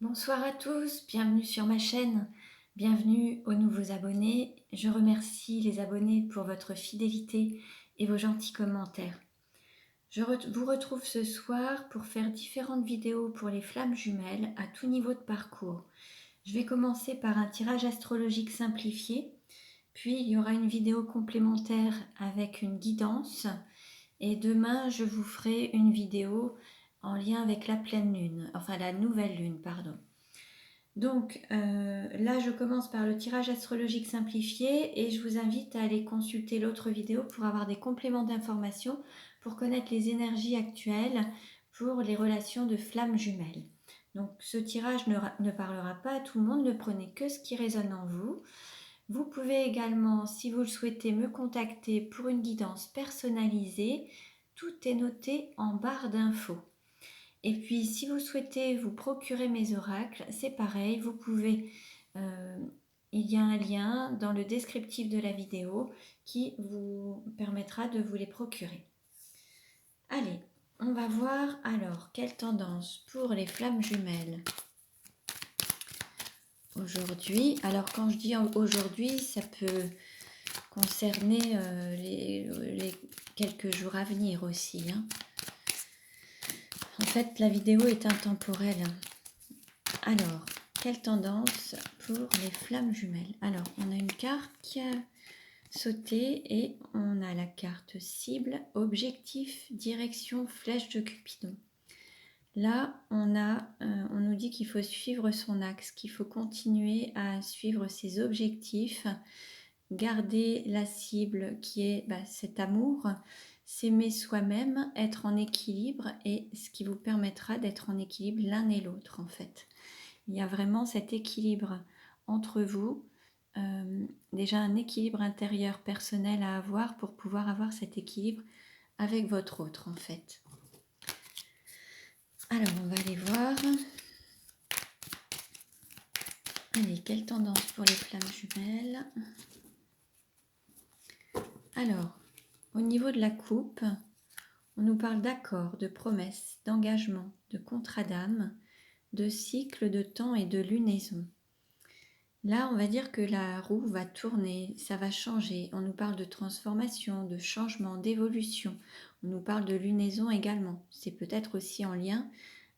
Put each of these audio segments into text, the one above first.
Bonsoir à tous, bienvenue sur ma chaîne, bienvenue aux nouveaux abonnés. Je remercie les abonnés pour votre fidélité et vos gentils commentaires. Vous retrouve ce soir pour faire différentes vidéos pour les flammes jumelles à tout niveau de parcours. Je vais commencer par un tirage astrologique simplifié, puis il y aura une vidéo complémentaire avec une guidance et demain je vous ferai une vidéo en lien avec la pleine lune, enfin la nouvelle lune, pardon. Donc là, je commence par le tirage astrologique simplifié et je vous invite à aller consulter l'autre vidéo pour avoir des compléments d'informations, pour connaître les énergies actuelles pour les relations de flammes jumelles. Donc ce tirage ne parlera pas à tout le monde, ne prenez que ce qui résonne en vous. Vous pouvez également, si vous le souhaitez, me contacter pour une guidance personnalisée. Tout est noté en barre d'infos. Et puis, si vous souhaitez vous procurer mes oracles, c'est pareil, vous pouvez, il y a un lien dans le descriptif de la vidéo qui vous permettra de vous les procurer. Allez, on va voir alors quelle tendance pour les flammes jumelles aujourd'hui. Alors, quand je dis aujourd'hui, ça peut concerner les quelques jours à venir aussi, hein. En fait, la vidéo est intemporelle. Alors, quelle tendance pour les flammes jumelles? Alors, on a une carte qui a sauté et on a la carte cible, objectif, direction, flèche de Cupidon. Là, on nous dit qu'il faut suivre son axe, qu'il faut continuer à suivre ses objectifs, garder la cible qui est cet amour, s'aimer soi-même, être en équilibre et ce qui vous permettra d'être en équilibre l'un et l'autre en fait. Il y a vraiment cet équilibre entre vous, déjà un équilibre intérieur personnel à avoir pour pouvoir avoir cet équilibre avec votre autre en fait. Alors on va aller voir. Allez, quelle tendance pour les flammes jumelles? Alors, au niveau de la coupe, on nous parle d'accords, de promesses, d'engagement, de contrat d'âme, de cycle de temps et de lunaison. Là, on va dire que la roue va tourner, ça va changer. On nous parle de transformation, de changement, d'évolution. On nous parle de lunaison également. C'est peut-être aussi en lien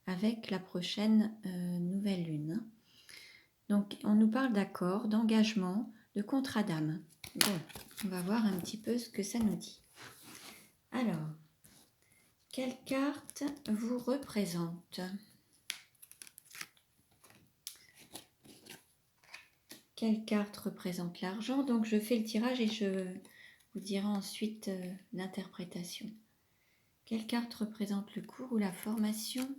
avec la prochaine nouvelle lune. Donc, on nous parle d'accord, d'engagement, de contrat d'âme. Bon, on va voir un petit peu ce que ça nous dit. Alors, quelle carte vous représente ? Quelle carte représente l'argent? Donc je fais le tirage et je vous dirai ensuite l'interprétation. Quelle carte représente le cours ou la formation?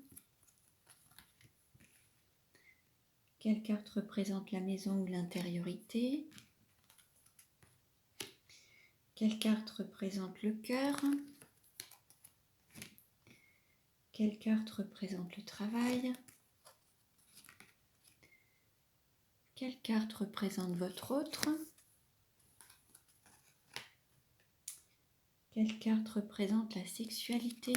Quelle carte représente la maison ou l'intériorité? Quelle carte représente le cœur? Quelle carte représente le travail? Quelle carte représente votre autre? Quelle carte représente la sexualité?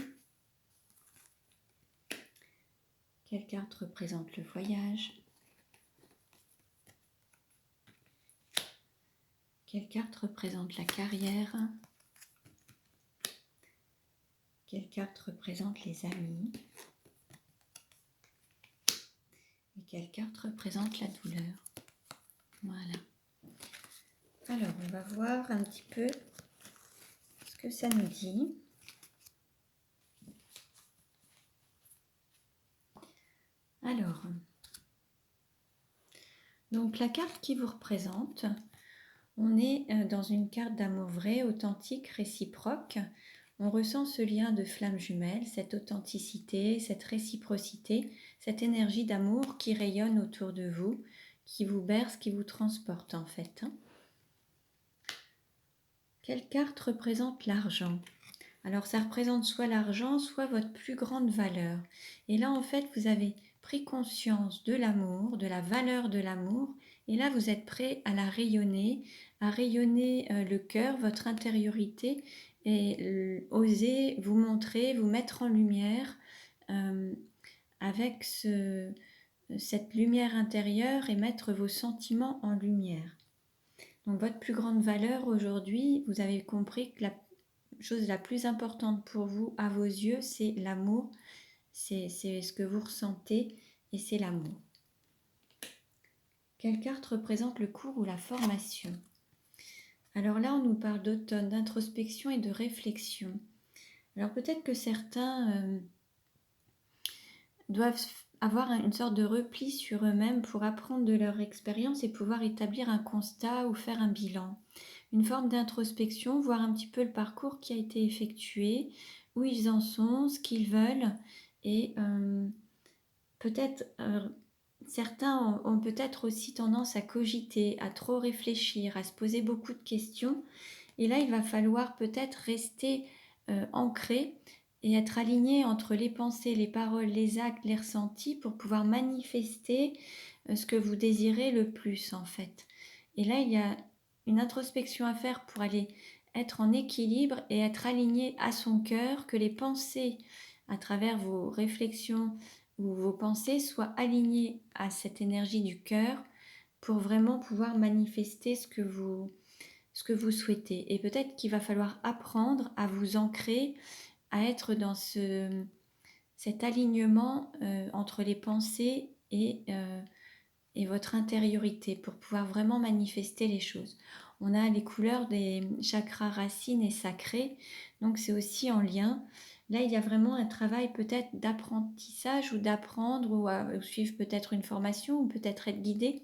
Quelle carte représente le voyage? Quelle carte représente la carrière? Quelle carte représente les amis? Et quelle carte représente la douleur? Voilà. Alors, on va voir un petit peu ce que ça nous dit. Alors, donc la carte qui vous représente, on est dans une carte d'amour vrai, authentique, réciproque. On ressent ce lien de flamme jumelle, cette authenticité, cette réciprocité, cette énergie d'amour qui rayonne autour de vous, qui vous berce, qui vous transporte en fait. Quelle carte représente l'argent? Alors ça représente soit l'argent, soit votre plus grande valeur. Et là en fait vous avez pris conscience de l'amour, de la valeur de l'amour, et là vous êtes prêt à à rayonner le cœur, votre intériorité, et oser vous montrer, vous mettre en lumière avec cette lumière intérieure et mettre vos sentiments en lumière. Donc votre plus grande valeur aujourd'hui, vous avez compris que la chose la plus importante pour vous, à vos yeux, c'est l'amour, c'est ce que vous ressentez et c'est l'amour. Quelle carte représente le cours ou la formation? Alors là, on nous parle d'automne, d'introspection et de réflexion. Alors peut-être que certains doivent avoir une sorte de repli sur eux-mêmes pour apprendre de leur expérience et pouvoir établir un constat ou faire un bilan. Une forme d'introspection, voir un petit peu le parcours qui a été effectué, où ils en sont, ce qu'ils veulent et peut-être certains ont peut-être aussi tendance à cogiter, à trop réfléchir, à se poser beaucoup de questions. Et là, il va falloir peut-être rester ancré et être aligné entre les pensées, les paroles, les actes, les ressentis pour pouvoir manifester ce que vous désirez le plus en fait. Et là, il y a une introspection à faire pour aller être en équilibre et être aligné à son cœur, que les pensées à travers vos réflexions ou vos pensées soient alignées à cette énergie du cœur pour vraiment pouvoir manifester ce que vous souhaitez. Et peut-être qu'il va falloir apprendre à vous ancrer, à être dans cet alignement entre les pensées et votre intériorité pour pouvoir vraiment manifester les choses. On a les couleurs des chakras racines et sacrés, donc c'est aussi en lien. Là, il y a vraiment un travail peut-être d'apprentissage ou d'apprendre ou suivre peut-être une formation ou peut-être être guidé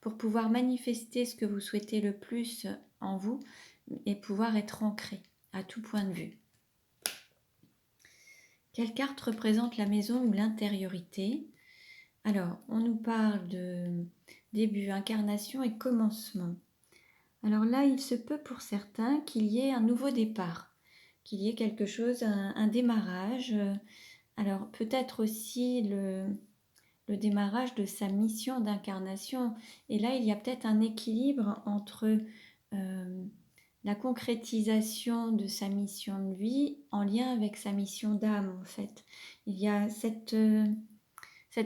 pour pouvoir manifester ce que vous souhaitez le plus en vous et pouvoir être ancré à tout point de vue. Quelle carte représente la maison ou l'intériorité? Alors, on nous parle de début, incarnation et commencement. Alors là, il se peut pour certains qu'il y ait un nouveau départ, qu'il y ait quelque chose, un démarrage. Alors peut-être aussi le démarrage de sa mission d'incarnation. Et là, il y a peut-être un équilibre entre la concrétisation de sa mission de vie en lien avec sa mission d'âme, en fait. Il y a cette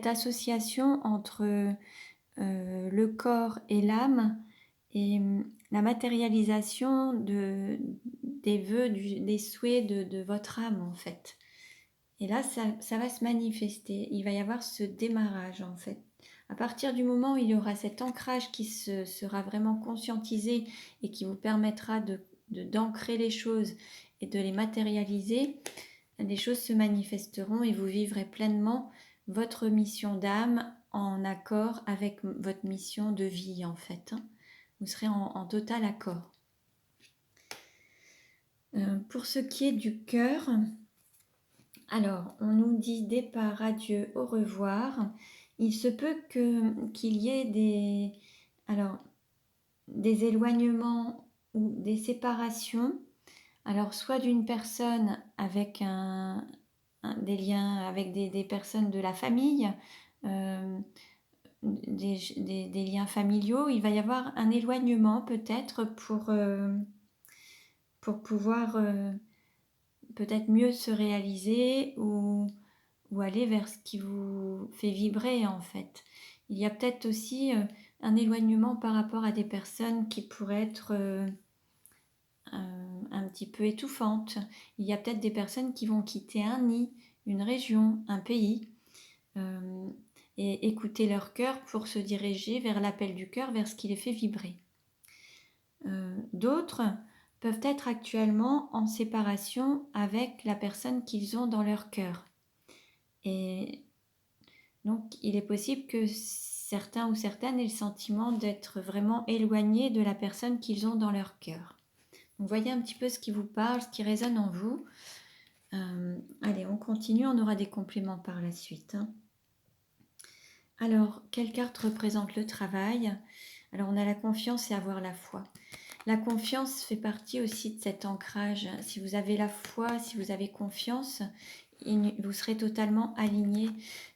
association entre le corps et l'âme et la matérialisation des vœux, des souhaits de votre âme, en fait. Et là, ça va se manifester. Il va y avoir ce démarrage, en fait. À partir du moment où il y aura cet ancrage qui sera vraiment conscientisé et qui vous permettra d'ancrer les choses et de les matérialiser, les choses se manifesteront et vous vivrez pleinement votre mission d'âme en accord avec votre mission de vie, en fait. Vous serez en total accord. Pour ce qui est du cœur, alors, on nous dit départ, adieu, au revoir. Il se peut qu'il y ait des éloignements ou des séparations. Alors, soit d'une personne avec des liens avec des personnes de la famille, des liens familiaux. Il va y avoir un éloignement peut-être pour pouvoir peut-être mieux se réaliser ou aller vers ce qui vous fait vibrer en fait. Il y a peut-être aussi un éloignement par rapport à des personnes qui pourraient être un petit peu étouffantes. Il y a peut-être des personnes qui vont quitter un nid, une région, un pays et écouter leur cœur pour se diriger vers l'appel du cœur, vers ce qui les fait vibrer. D'autres peuvent être actuellement en séparation avec la personne qu'ils ont dans leur cœur. Et donc, il est possible que certains ou certaines aient le sentiment d'être vraiment éloignés de la personne qu'ils ont dans leur cœur. Donc, voyez un petit peu ce qui vous parle, ce qui résonne en vous. Allez, on continue, on aura des compléments par la suite. Alors, quelle carte représente le travail? Alors, on a la confiance et avoir la foi. La confiance fait partie aussi de cet ancrage. Si vous avez la foi, si vous avez confiance, vous serez totalement aligné.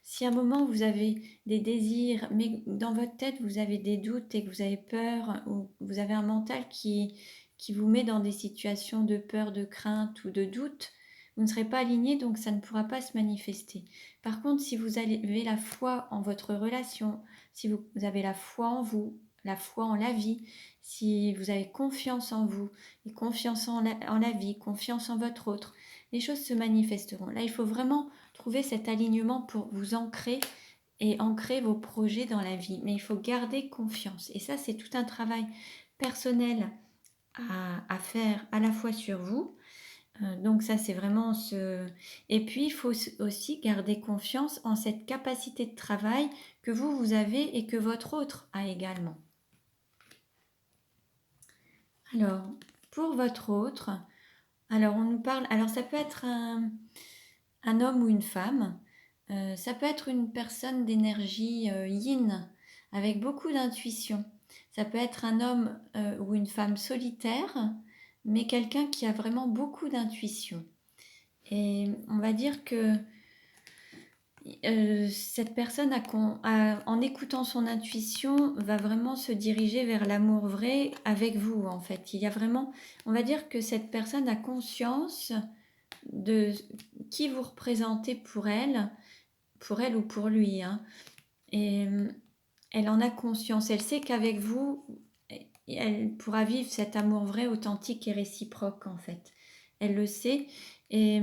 Si à un moment vous avez des désirs, mais dans votre tête vous avez des doutes et que vous avez peur, ou vous avez un mental qui vous met dans des situations de peur, de crainte ou de doute, vous ne serez pas aligné, donc ça ne pourra pas se manifester. Par contre, si vous avez la foi en votre relation, si vous avez la foi en vous, la foi en la vie, si vous avez confiance en vous, et confiance en la vie, confiance en votre autre, les choses se manifesteront. Là, il faut vraiment trouver cet alignement pour vous ancrer et ancrer vos projets dans la vie. Mais il faut garder confiance. Et ça, c'est tout un travail personnel à faire à la fois sur vous. Donc ça, c'est vraiment ce... Et puis, il faut aussi garder confiance en cette capacité de travail que vous avez et que votre autre a également. Alors, pour votre autre, alors on nous parle... Alors, ça peut être un homme ou une femme. Ça peut être une personne d'énergie yin, avec beaucoup d'intuition. Ça peut être un homme ou une femme solitaire, mais quelqu'un qui a vraiment beaucoup d'intuition. Et on va dire que cette personne, en écoutant son intuition, va vraiment se diriger vers l'amour vrai avec vous, en fait. Il y a vraiment, on va dire que cette personne a conscience de qui vous représentez pour elle ou pour lui, hein. Et elle en a conscience. Elle sait qu'avec vous, elle pourra vivre cet amour vrai, authentique et réciproque, en fait. Elle le sait. Et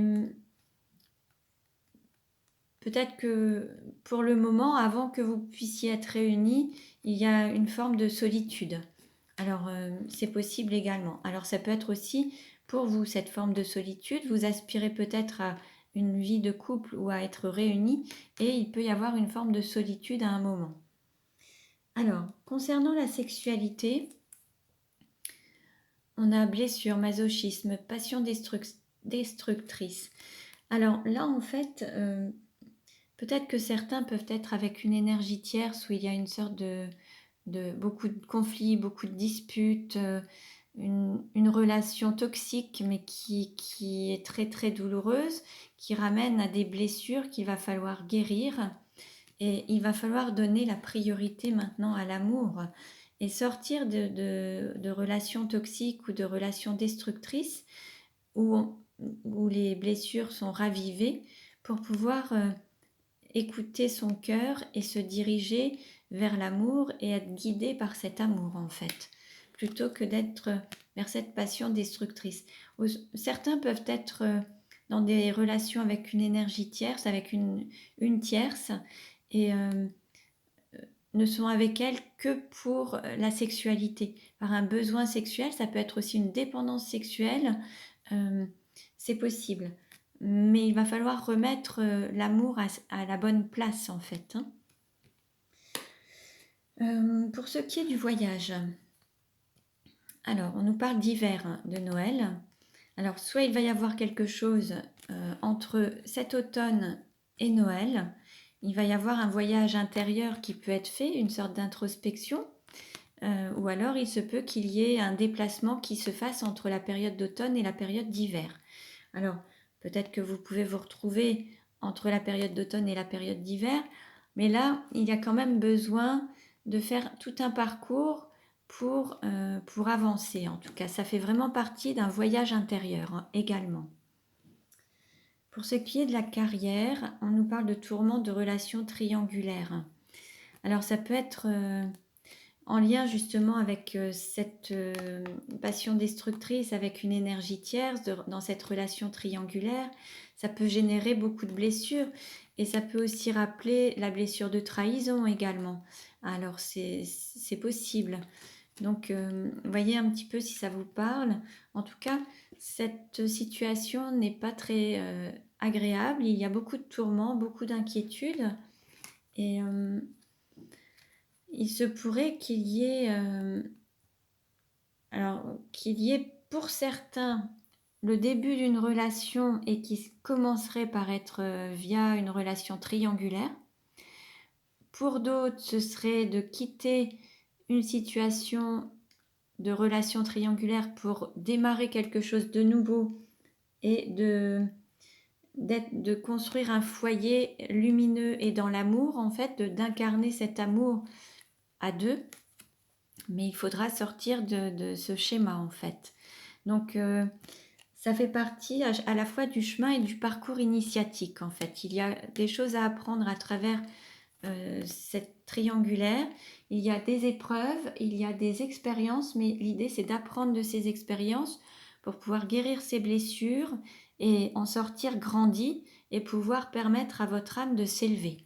peut-être que pour le moment, avant que vous puissiez être réunis, il y a une forme de solitude. Alors, c'est possible également. Alors, ça peut être aussi pour vous, cette forme de solitude. Vous aspirez peut-être à une vie de couple ou à être réunis et il peut y avoir une forme de solitude à un moment. Alors, concernant la sexualité, on a blessure, masochisme, passion destructrice. Alors là, en fait, peut-être que certains peuvent être avec une énergie tierce où il y a une sorte de beaucoup de conflits, beaucoup de disputes, une relation toxique mais qui est très très douloureuse, qui ramène à des blessures qu'il va falloir guérir. Et il va falloir donner la priorité maintenant à l'amour et sortir de relations toxiques ou de relations destructrices où les blessures sont ravivées pour pouvoir écouter son cœur et se diriger vers l'amour et être guidé par cet amour en fait, plutôt que d'être vers cette passion destructrice. Certains peuvent être dans des relations avec une énergie tierce, avec une tierce, et ne sont avec elle que pour la sexualité, par un besoin sexuel. Ça peut être aussi une dépendance sexuelle, c'est possible. Mais il va falloir remettre l'amour à la bonne place en fait, hein. Pour ce qui est du voyage, alors on nous parle d'hiver, hein, de Noël. Alors soit il va y avoir quelque chose entre cet automne et Noël, il va y avoir un voyage intérieur qui peut être fait, une sorte d'introspection, ou alors il se peut qu'il y ait un déplacement qui se fasse entre la période d'automne et la période d'hiver. Alors peut-être que vous pouvez vous retrouver entre la période d'automne et la période d'hiver, mais là il y a quand même besoin de faire tout un parcours pour avancer. En tout cas, ça fait vraiment partie d'un voyage intérieur, hein, également. Pour ce qui est de la carrière, on nous parle de tourments de relations triangulaires. Alors ça peut être en lien justement avec cette passion destructrice, avec une énergie tierce dans cette relation triangulaire. Ça peut générer beaucoup de blessures et ça peut aussi rappeler la blessure de trahison également. Alors c'est possible. Donc voyez un petit peu si ça vous parle. En tout cas, cette situation n'est pas très agréable. Il y a beaucoup de tourments, beaucoup d'inquiétudes. Et il se pourrait qu'il y ait, pour certains le début d'une relation et qui commencerait par être via une relation triangulaire. Pour d'autres, ce serait de quitter une situation de relation triangulaire pour démarrer quelque chose de nouveau et de construire un foyer lumineux et dans l'amour, en fait, d'incarner cet amour à deux. Mais il faudra sortir de ce schéma, en fait. Donc, ça fait partie à la fois du chemin et du parcours initiatique, en fait. Il y a des choses à apprendre à travers cette triangulaire. Il y a des épreuves, il y a des expériences, mais l'idée c'est d'apprendre de ces expériences pour pouvoir guérir ces blessures et en sortir grandi et pouvoir permettre à votre âme de s'élever.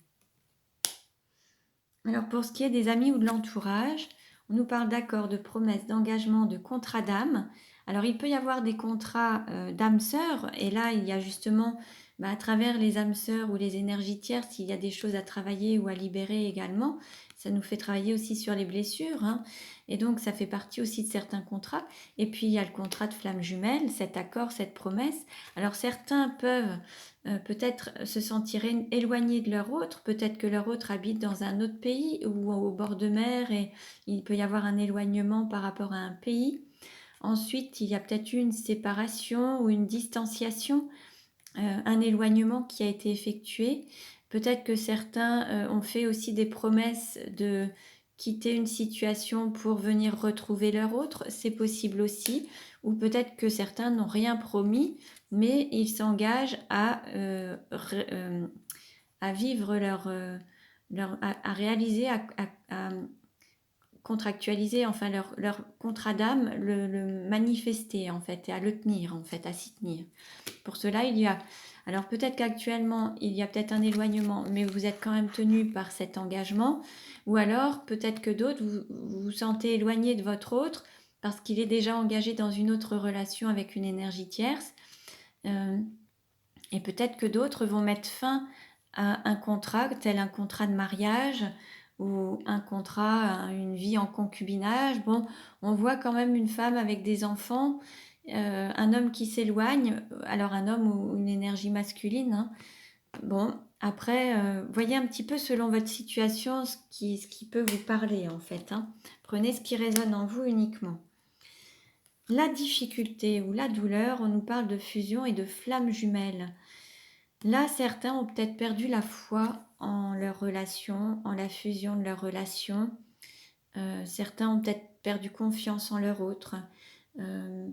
Alors pour ce qui est des amis ou de l'entourage, on nous parle d'accords, de promesses, d'engagements, de contrats d'âme. Alors il peut y avoir des contrats d'âme sœur, et là il y a justement à travers les âmes sœurs ou les énergies tierces, il y a des choses à travailler ou à libérer également. Ça nous fait travailler aussi sur les blessures, hein. Et donc ça fait partie aussi de certains contrats. Et puis il y a le contrat de flamme jumelle, cet accord, cette promesse. Alors certains peuvent peut-être se sentir éloignés de leur autre, peut-être que leur autre habite dans un autre pays ou au bord de mer et il peut y avoir un éloignement par rapport à un pays. Ensuite, il y a peut-être eu une séparation ou une distanciation, un éloignement qui a été effectué. Peut-être que certains ont fait aussi des promesses de quitter une situation pour venir retrouver leur autre, c'est possible aussi. Ou peut-être que certains n'ont rien promis, mais ils s'engagent à vivre à réaliser, à contractualiser, enfin leur contrat d'âme, le manifester en fait, et à le tenir en fait, à s'y tenir. Pour cela, il y a, alors peut-être qu'actuellement, il y a peut-être un éloignement, mais vous êtes quand même tenu par cet engagement, ou alors peut-être que d'autres, vous vous sentez éloigné de votre autre, parce qu'il est déjà engagé dans une autre relation avec une énergie tierce, et peut-être que d'autres vont mettre fin à un contrat, tel un contrat de mariage, ou un contrat, une vie en concubinage. Bon, on voit quand même une femme avec des enfants, un homme qui s'éloigne, alors un homme ou une énergie masculine, hein. Bon, après, voyez un petit peu selon votre situation ce qui peut vous parler en fait, hein. Prenez ce qui résonne en vous uniquement. La difficulté ou la douleur, on nous parle de fusion et de flammes jumelles. Là, certains ont peut-être perdu la foi en leur relation, en la fusion de leur relation. Certains ont peut-être perdu confiance en leur autre. Euh,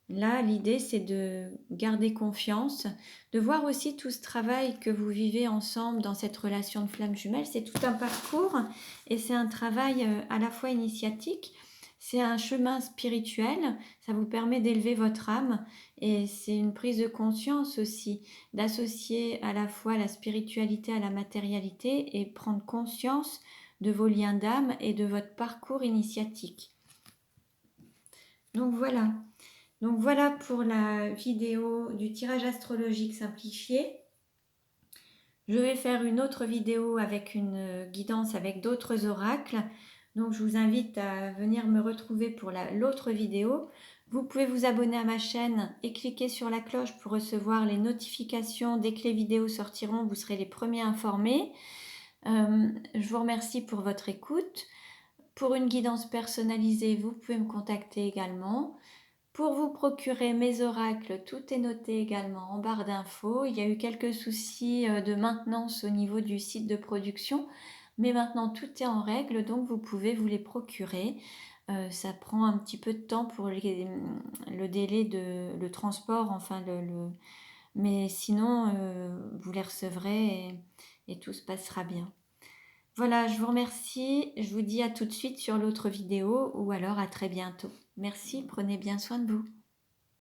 Là, l'idée, c'est de garder confiance, de voir aussi tout ce travail que vous vivez ensemble dans cette relation de flamme jumelle. C'est tout un parcours et c'est un travail à la fois initiatique, c'est un chemin spirituel, ça vous permet d'élever votre âme et c'est une prise de conscience aussi, d'associer à la fois la spiritualité à la matérialité et prendre conscience de vos liens d'âme et de votre parcours initiatique. Donc voilà. Donc voilà pour la vidéo du tirage astrologique simplifié. Je vais faire une autre vidéo avec une guidance avec d'autres oracles. Donc je vous invite à venir me retrouver pour l'autre vidéo. Vous pouvez vous abonner à ma chaîne et cliquer sur la cloche pour recevoir les notifications. Dès que les vidéos sortiront, vous serez les premiers informés. Je vous remercie pour votre écoute. Pour une guidance personnalisée, vous pouvez me contacter également. Pour vous procurer mes oracles, tout est noté également en barre d'infos. Il y a eu quelques soucis de maintenance au niveau du site de production, mais maintenant tout est en règle, donc vous pouvez vous les procurer. Ça prend un petit peu de temps pour le délai de le transport, enfin mais sinon vous les recevrez et tout se passera bien. Voilà, je vous remercie. Je vous dis à tout de suite sur l'autre vidéo ou alors à très bientôt. Merci, prenez bien soin de vous.